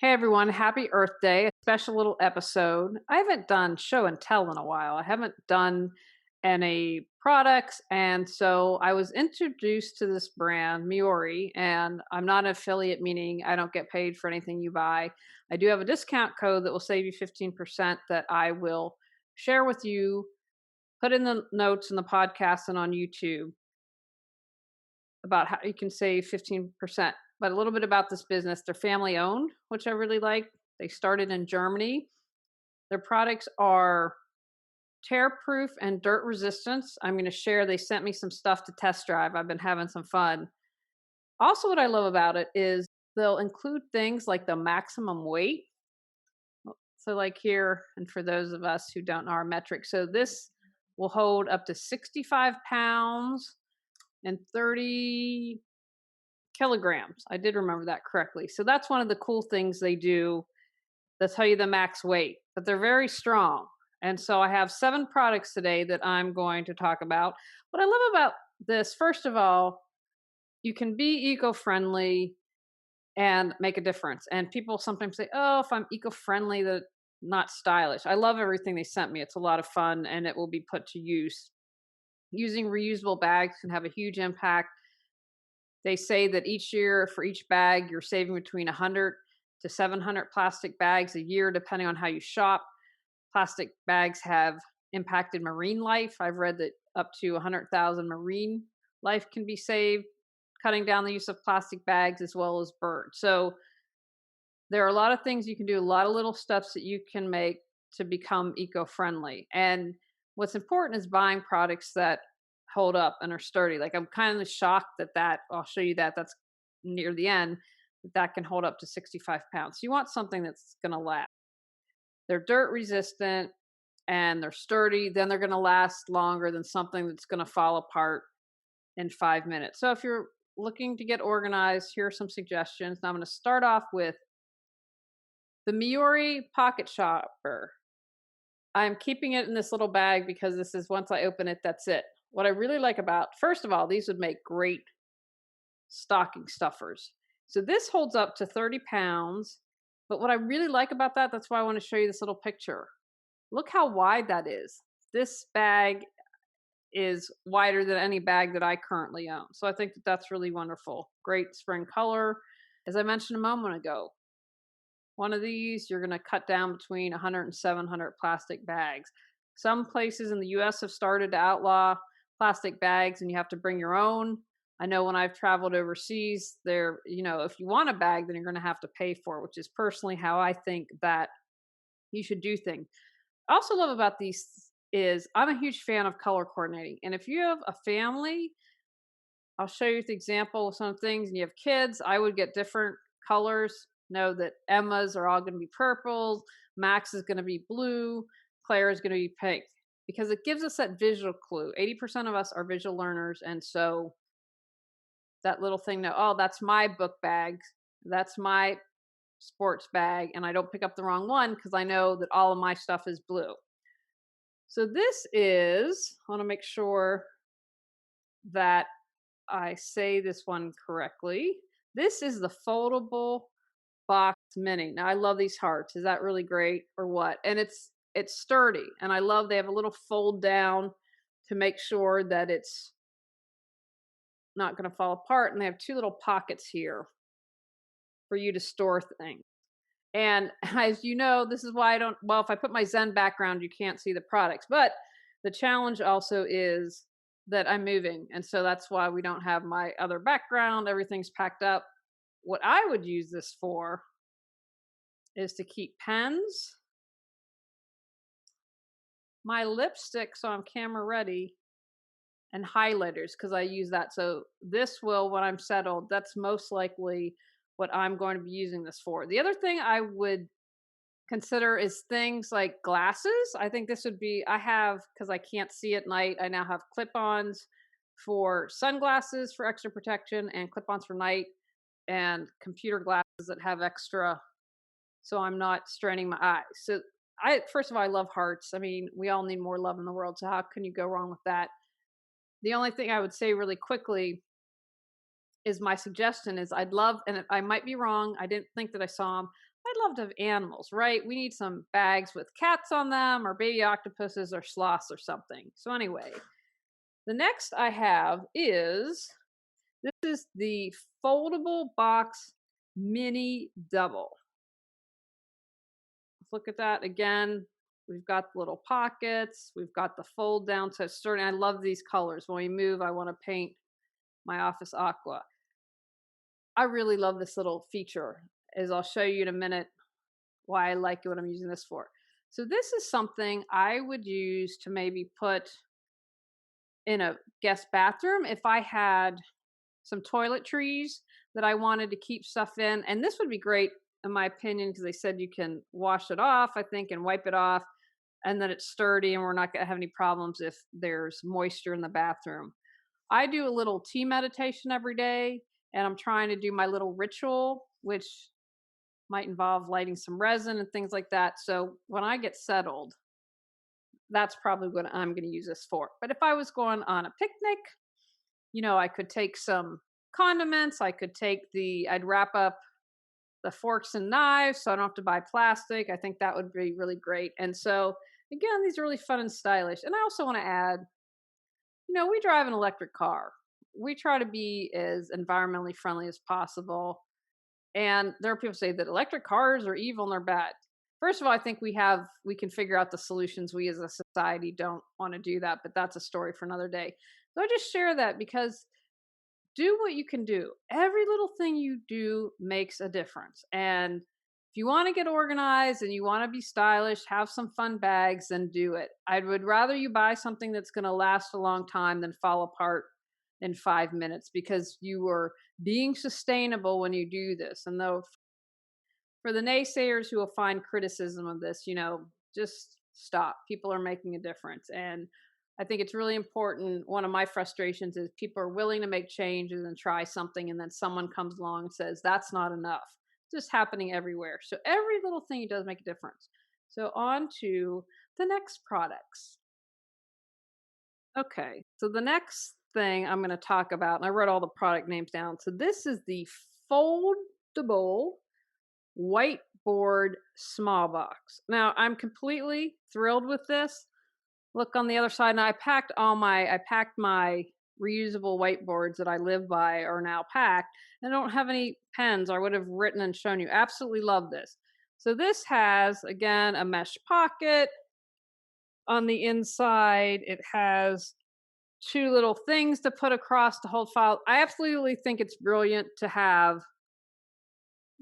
Hey everyone, happy Earth Day, a special little episode. I haven't done show and tell in a while. I haven't done any products. And so I was introduced to this brand, Meori, and I'm not an affiliate, meaning I don't get paid for anything you buy. I do have a discount code that will save you 15% that I will share with you, put in the notes in the podcast and on YouTube about how you can save 15%. But a little bit about this business. They're family owned, which I really like. They started in Germany. Their products are tear proof and dirt resistance. I'm going to share, they sent me some stuff to test drive. I've been having some fun. Also, what I love about it is they'll include things like the maximum weight. So, like here, and for those of us who don't know our metrics, so this will hold up to 65 pounds and 30 kilograms. I did remember that correctly. So that's one of the cool things they do. They'll tell you the max weight, but they're very strong. And so I have 7 products today that I'm going to talk about. What I love about this, first of all, you can be eco-friendly and make a difference. And people sometimes say, "Oh, if I'm eco-friendly, that not stylish." I love everything they sent me. It's a lot of fun and it will be put to use. Using reusable bags can have a huge impact. They say that each year for each bag, you're saving between 100 to 700 plastic bags a year, depending on how you shop. Plastic bags have impacted marine life. I've read that up to 100,000 marine life can be saved, cutting down the use of plastic bags as well as birds. So there are a lot of things you can do, a lot of little steps that you can make to become eco-friendly. And what's important is buying products that hold up and are sturdy. Like I'm kind of shocked that I'll show you that's near the end, that can hold up to 65 pounds. So you want something that's going to last. They're dirt resistant and they're sturdy. Then they're going to last longer than something that's going to fall apart in 5 minutes. So if you're looking to get organized, here are some suggestions. Now I'm going to start off with the Meori pocket shopper. I'm keeping it in this little bag because this is, once I open it, that's it. What I really like about, first of all, these would make great stocking stuffers. So this holds up to 30 pounds. But what I really like about that, that's why I want to show you this little picture. Look how wide that is. This bag is wider than any bag that I currently own. So I think that that's really wonderful. Great spring color. As I mentioned a moment ago, one of these, you're going to cut down between 100 and 700 plastic bags. Some places in the US have started to outlaw plastic bags and you have to bring your own. I know when I've traveled overseas, there, if you want a bag, then you're going to have to pay for it, which is personally how I think that you should do things. I also love about these is I'm a huge fan of color coordinating. And if you have a family, I'll show you the example of some things, and you have kids, I would get different colors. Know that Emma's are all going to be purple, Max is going to be blue, Claire is going to be pink, because it gives us that visual clue. 80% of us are visual learners, and so that little thing that, oh, that's my book bag, that's my sports bag, and I don't pick up the wrong one because I know that all of my stuff is blue. So this is, I want to make sure that I say this one correctly. This is the foldable box mini. Now I love these hearts. Is that really great or what? And it's sturdy, and I love they have a little fold down to make sure that it's not going to fall apart, and they have 2 little pockets here for you to store things. And as you know, this is why if I put my Zen background, you can't see the products. But the challenge also is that I'm moving. And so that's why we don't have my other background. Everything's packed up. What I would use this for is to keep pens, my lipstick, so I'm camera ready, and highlighters, because I use that. So this will, when I'm settled, that's most likely what I'm going to be using this for. The other thing I would consider is things like glasses. I think this would be, I have, because I can't see at night, I now have clip-ons for sunglasses for extra protection and clip-ons for night, and computer glasses that have extra, so I'm not straining my eyes. So first of all, I love hearts. I mean, we all need more love in the world, so how can you go wrong with that? The only thing I would say really quickly is my suggestion is I'd love, and I might be wrong, I didn't think that I saw them, I'd love to have animals, right? We need some bags with cats on them or baby octopuses or sloths or something. So, anyway, the next I have is this is the foldable box mini double. Look at that again. We've got the little pockets. We've got the fold down so it's sturdy. I love these colors. When we move, I want to paint my office aqua. I really love this little feature, as I'll show you in a minute why I like it, what I'm using this for. So this is something I would use to maybe put in a guest bathroom if I had some toiletries that I wanted to keep stuff in. And this would be great, in my opinion, because they said you can wash it off, I think, and wipe it off, and then it's sturdy and we're not going to have any problems if there's moisture in the bathroom. I do a little tea meditation every day, and I'm trying to do my little ritual, which might involve lighting some resin and things like that. So when I get settled, that's probably what I'm going to use this for. But if I was going on a picnic, I could take some condiments. I'd wrap up the forks and knives so I don't have to buy plastic. I think that would be really great. And so, again, these are really fun and stylish. And I also want to add, we drive an electric car. We try to be as environmentally friendly as possible. And there are people who say that electric cars are evil and they're bad. First of all, I think we can figure out the solutions. We as a society don't want to do that, but that's a story for another day. So I just share that because do what you can do. Every little thing you do makes a difference. And if you want to get organized and you want to be stylish, have some fun bags, then do it. I would rather you buy something that's going to last a long time than fall apart in 5 minutes, because you are being sustainable when you do this. And though for the naysayers who will find criticism of this, just stop. People are making a difference. And I think it's really important. One of my frustrations is people are willing to make changes and try something, and then someone comes along and says, that's not enough. It's just happening everywhere. So every little thing he does make a difference. So on to the next products. Okay, so the next thing I'm going to talk about, and I wrote all the product names down. So this is the foldable whiteboard small box. Now, I'm completely thrilled with this. Look on the other side, and I packed my reusable whiteboards that I live by are now packed. And I don't have any pens. I would have written and shown you. Absolutely love this. So this has, again, a mesh pocket. On the inside, it has two little things to put across to hold file. I absolutely think it's brilliant to have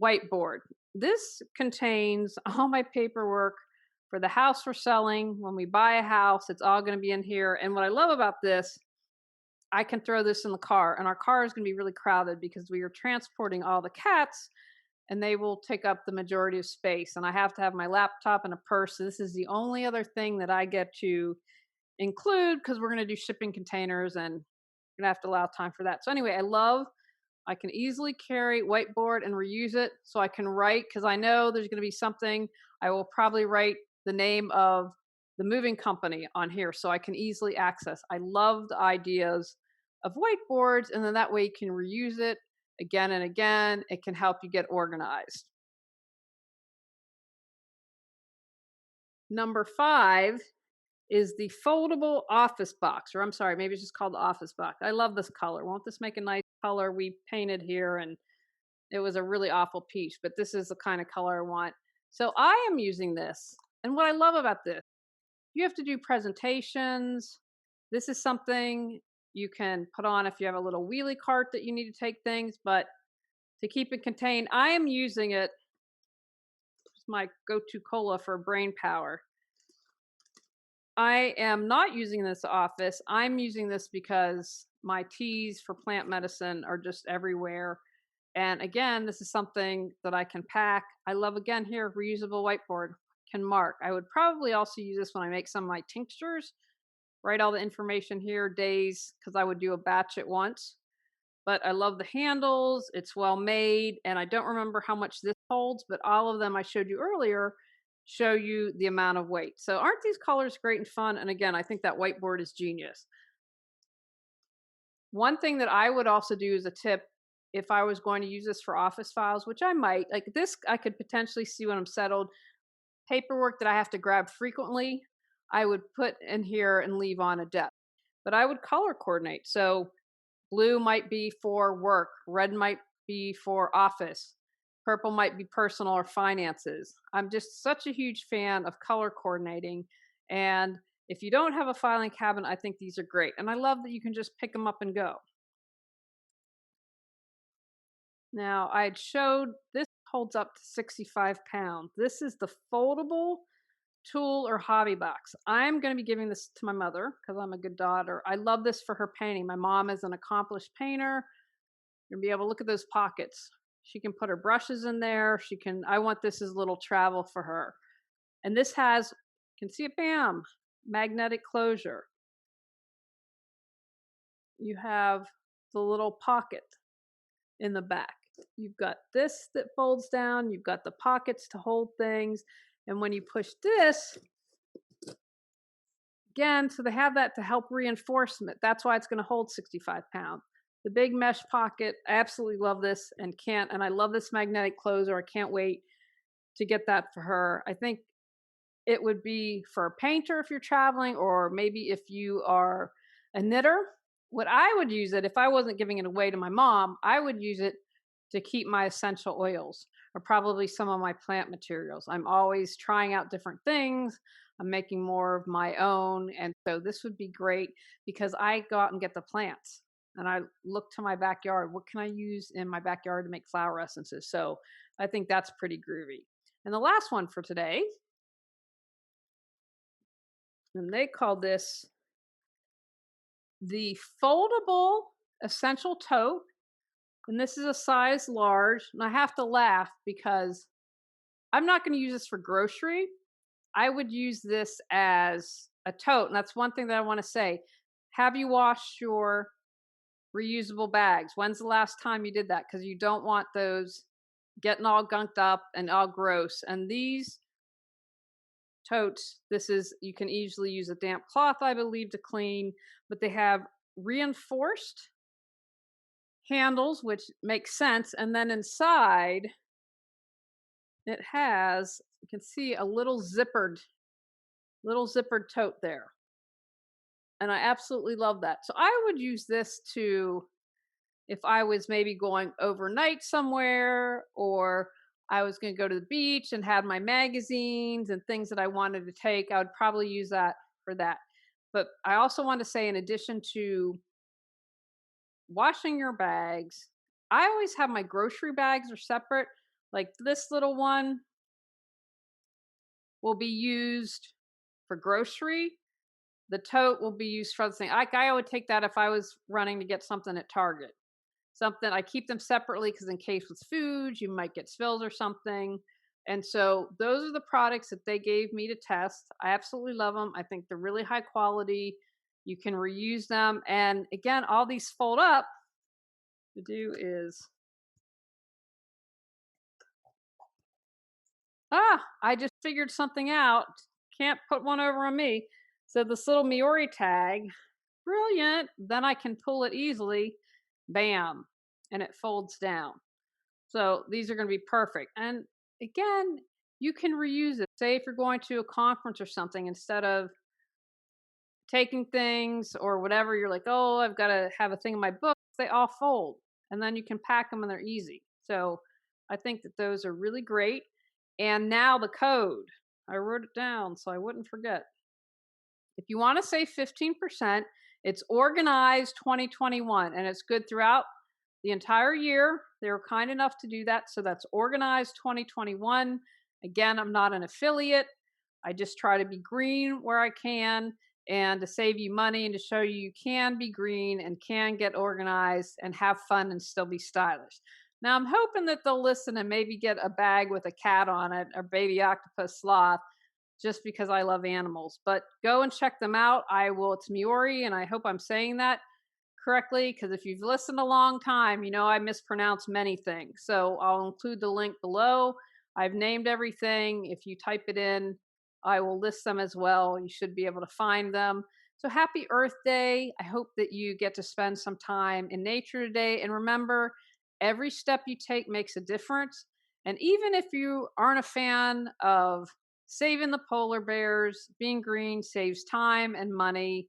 whiteboard. This contains all my paperwork for the house we're selling. When we buy a house, it's all going to be in here. And what I love about this, I can throw this in the car, and our car is going to be really crowded because we are transporting all the cats and they will take up the majority of space. And I have to have my laptop and a purse. So this is the only other thing that I get to include because we're going to do shipping containers and we're going to have to allow time for that. So anyway, I can easily carry whiteboard and reuse it so I can write, because I know there's going to be something. I will probably write the name of the moving company on here so I can easily access. I love the ideas of whiteboards, and then that way you can reuse it again and again. It can help you get organized. Number 5 is the foldable office box, or I'm sorry, maybe it's just called the office box. I love this color. Won't this make a nice color? We painted here and it was a really awful peach, but this is the kind of color I want. So I am using this. And what I love about this, you have to do presentations. This is something you can put on if you have a little wheelie cart that you need to take things, but to keep it contained, I am using it. It's my go-to cola for brain power. I am not using this office. I'm using this because my teas for plant medicine are just everywhere. And again, this is something that I can pack. I love, again, here, reusable whiteboard, can mark. I would probably also use this when I make some of my tinctures, write all the information here, days, because I would do a batch at once. But I love the handles. It's well made. And I don't remember how much this holds, but all of them I showed you earlier show you the amount of weight. So aren't these colors great and fun? And again, I think that whiteboard is genius. One thing that I would also do as a tip if I was going to use this for office files, which I might, like this, I could potentially see when I'm settled. Paperwork that I have to grab frequently, I would put in here and leave on a desk. But I would color coordinate. So blue might be for work, red might be for office, purple might be personal or finances. I'm just such a huge fan of color coordinating. And if you don't have a filing cabinet, I think these are great. And I love that you can just pick them up and go. Now, I had showed this holds up to 65 pounds. This is the foldable tool or hobby box. I'm going to be giving this to my mother because I'm a good daughter. I love this for her painting. My mom is an accomplished painter. You're going to be able to look at those pockets. She can put her brushes in there. I want this as a little travel for her. And this has, you can see it, bam, magnetic closure. You have the little pocket in the back. You've got this that folds down. You've got the pockets to hold things. And when you push this, again, so they have that to help reinforcement. That's why it's going to hold 65 pounds. The big mesh pocket, I absolutely love this and I love this magnetic closer. I can't wait to get that for her. I think it would be for a painter if you're traveling, or maybe if you are a knitter. What I would use it, if I wasn't giving it away to my mom, I would use it to keep my essential oils or probably some of my plant materials. I'm always trying out different things. I'm making more of my own. And so this would be great because I go out and get the plants and I look to my backyard. What can I use in my backyard to make flower essences? So I think that's pretty groovy. And the last one for today, and they call this the foldable essential tote. And this is a size large. And I have to laugh because I'm not going to use this for grocery. I would use this as a tote. And that's one thing that I want to say. Have you washed your reusable bags? When's the last time you did that? Because you don't want those getting all gunked up and all gross. And these totes, you can easily use a damp cloth, I believe, to clean, but they have reinforced handles, which makes sense. And then inside, it has, you can see a little zippered tote there. And I absolutely love that. So I would use this if I was maybe going overnight somewhere, or I was going to go to the beach and had my magazines and things that I wanted to take, I would probably use that for that. But I also want to say, in addition to washing your bags, I always have my grocery bags are separate. Like this little one will be used for grocery. The tote will be used for other things. I would take that if I was running to get something at Target. I keep them separately because in case with food, you might get spills or something. And so those are the products that they gave me to test. I absolutely love them. I think they're really high quality. You can reuse them. And again, all these fold up. To do is, I just figured something out. Can't put one over on me. So this little Meori tag, brilliant. Then I can pull it easily. Bam. And it folds down. So these are going to be perfect. And again, you can reuse it. Say if you're going to a conference or something, instead of taking things or whatever, you're like, oh, I've got to have a thing in my book. They all fold. And then you can pack them and they're easy. So I think that those are really great. And now the code. I wrote it down so I wouldn't forget. If you want to save 15%, it's Organized 2021, and it's good throughout the entire year. They were kind enough to do that. So that's Organized 2021. Again, I'm not an affiliate. I just try to be green where I can and to save you money and to show you can be green and can get organized and have fun and still be stylish. Now, I'm hoping that they'll listen and maybe get a bag with a cat on it or baby octopus sloth, just because I love animals. But go and check them out. It's Meori, and I hope I'm saying that correctly, because if you've listened a long time, you know I mispronounce many things. So I'll include the link below. I've named everything. If you type it in, I will list them as well. You should be able to find them. So happy Earth Day. I hope that you get to spend some time in nature today. And remember, every step you take makes a difference. And even if you aren't a fan of saving the polar bears, being green saves time and money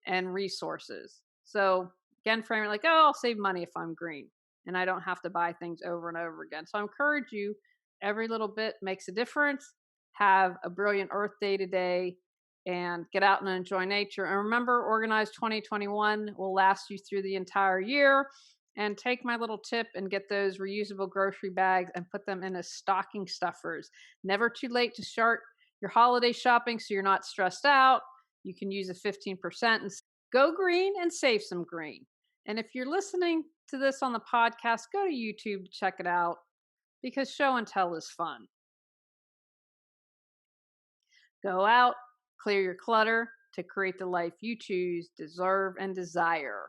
and resources. So again, frame it like, oh, I'll save money if I'm green and I don't have to buy things over and over again. So I encourage you, every little bit makes a difference. Have a brilliant Earth Day today and get out and enjoy nature. And remember, Organize 2021 will last you through the entire year. And take my little tip and get those reusable grocery bags and put them in as stocking stuffers. Never too late to start your holiday shopping so you're not stressed out. You can use a 15% and go green and save some green. And if you're listening to this on the podcast, go to YouTube to check it out because show and tell is fun. Go out, clear your clutter to create the life you choose, deserve, and desire.